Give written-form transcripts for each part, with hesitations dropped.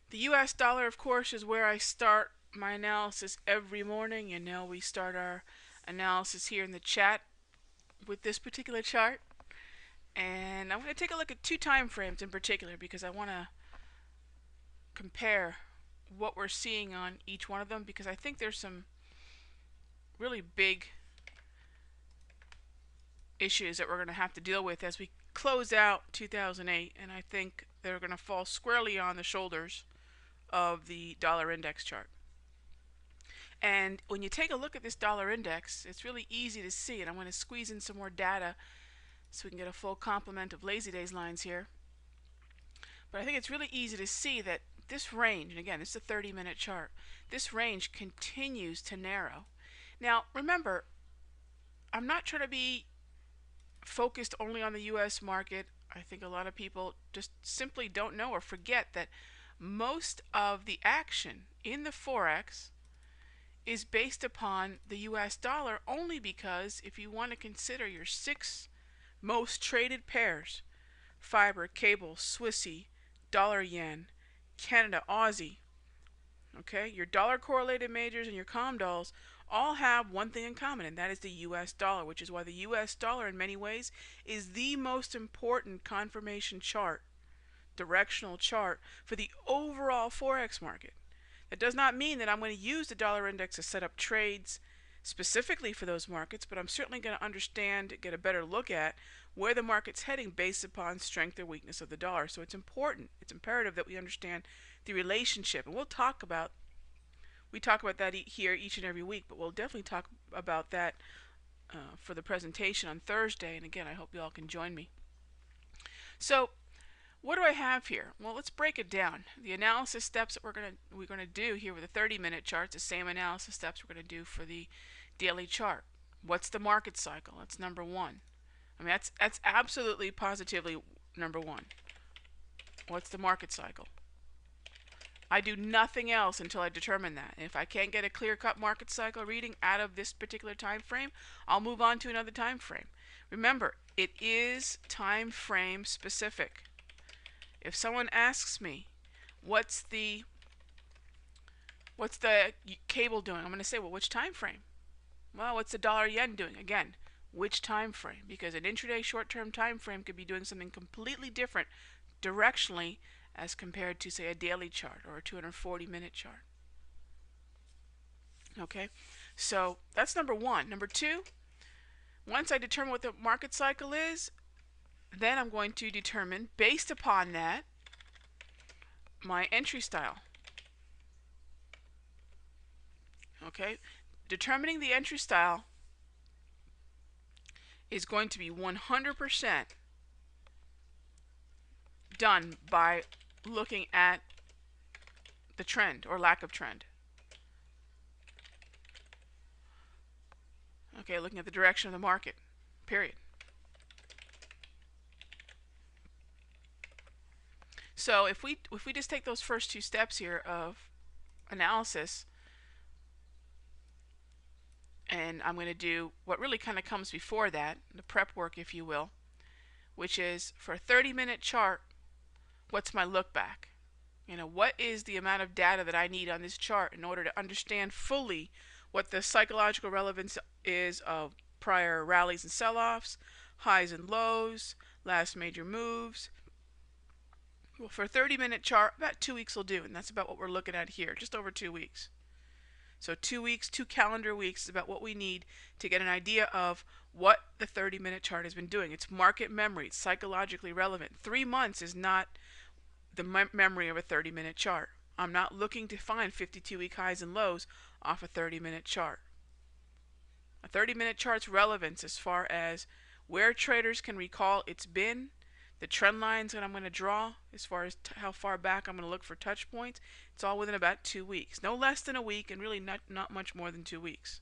The US dollar, of course, is where I start my analysis every morning. You know, we start our analysis here in the chat with this particular chart. And I'm going to take a look at two time frames in particular because I want to compare what we're seeing on each one of them, because I think there's some really big issues that we're going to have to deal with as we close out 2008, and I think they're going to fall squarely on the shoulders of the dollar index chart. And when you take a look at this dollar index, it's really easy to see, and I'm going to squeeze in some more data so we can get a full complement of lazy days lines here. But I think it's really easy to see that this range, and again, it's a 30-minute chart, this range continues to narrow. Now, remember, I'm not trying to be focused only on the US market. I think a lot of people just simply don't know or forget that most of the action in the Forex is based upon the US dollar, only because if you want to consider your 6 most traded pairs, fiber, cable, Swissy, dollar yen, Canada, Aussie, okay, your dollar correlated majors and your COMDOLs all have one thing in common, and that is the US dollar, which is why the US dollar in many ways is the most important confirmation chart, directional chart for the overall Forex market. That does not mean that I'm going to use the dollar index to set up trades specifically for those markets, but I'm certainly going to understand, get a better look at where the market's heading based upon strength or weakness of the dollar. So it's important, it's imperative that we understand the relationship, and we talk about that here each and every week, but we'll definitely talk about that for the presentation on Thursday. And again, I hope you all can join me. So what do I have here? Well, let's break it down. The analysis steps that we're going to do here with the 30-minute charts, the same analysis steps we're going to do for the daily chart. What's the market cycle? That's number one. I mean, that's absolutely positively number one. What's the market cycle? I do nothing else until I determine that. And if I can't get a clear-cut market cycle reading out of this particular time frame, I'll move on to another time frame. Remember, it is time frame specific. If someone asks me, what's the cable doing? I'm going to say, well, which time frame? Well, what's the dollar yen doing? Again, which time frame? Because an intraday short-term time frame could be doing something completely different directionally as compared to, say, a daily chart or a 240-minute chart. Okay, so that's number one. Number two, once I determine what the market cycle is, then I'm going to determine, based upon that, my entry style. Okay, determining the entry style is going to be 100% done by looking at the trend or lack of trend. Okay, looking at the direction of the market, period. So if we just take those first two steps here of analysis, and I'm going to do what really kind of comes before that, the prep work, if you will, which is for a 30-minute chart, what's my look back? You know, what is the amount of data that I need on this chart in order to understand fully what the psychological relevance is of prior rallies and sell-offs, highs and lows, last major moves. Well, for a 30-minute chart, about 2 weeks will do, and that's about what we're looking at here, just over 2 weeks. So 2 weeks, 2 calendar weeks is about what we need to get an idea of what the 30-minute chart has been doing. It's market memory. It's psychologically relevant. 3 months is not the memory of a 30-minute chart. I'm not looking to find 52-week highs and lows off a 30-minute chart. A 30-minute chart's relevance as far as where traders can recall it's been, the trend lines that I'm going to draw as far as how far back I'm going to look for touch points, it's all within about 2 weeks. No less than a week, and really not much more than 2 weeks.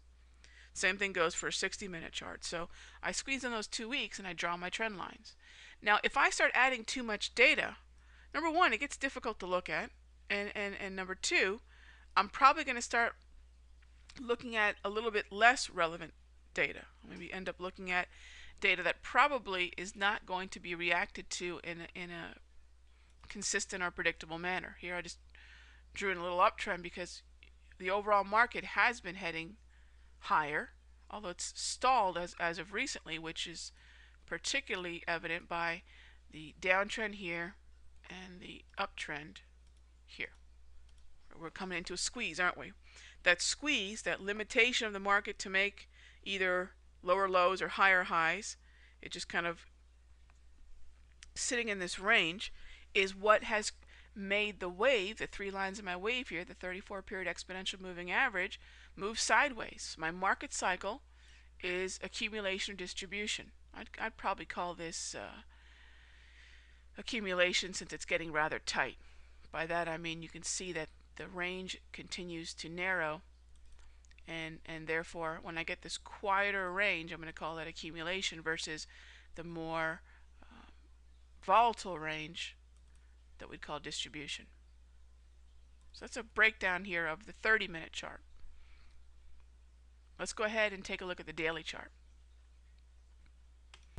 Same thing goes for a 60-minute chart. So I squeeze in those 2 weeks and I draw my trend lines. Now, if I start adding too much data, number one, it gets difficult to look at. And number two, I'm probably going to start looking at a little bit less relevant data. Maybe end up looking at data that probably is not going to be reacted to in a consistent or predictable manner. Here I just drew in a little uptrend because the overall market has been heading higher, although it's stalled as of recently, which is particularly evident by the downtrend here and the uptrend here. We're coming into a squeeze, aren't we? That squeeze, that limitation of the market to make either lower lows or higher highs, it just kind of sitting in this range, is what has made the wave, the three lines of my wave here, the 34 period exponential moving average, move sideways. My market cycle is accumulation or distribution. I'd probably call this accumulation since it's getting rather tight. By that I mean you can see that the range continues to narrow, and therefore when I get this quieter range, I'm going to call that accumulation versus the more volatile range that we'd call distribution. So that's a breakdown here of the 30-minute chart. Let's go ahead and take a look at the daily chart.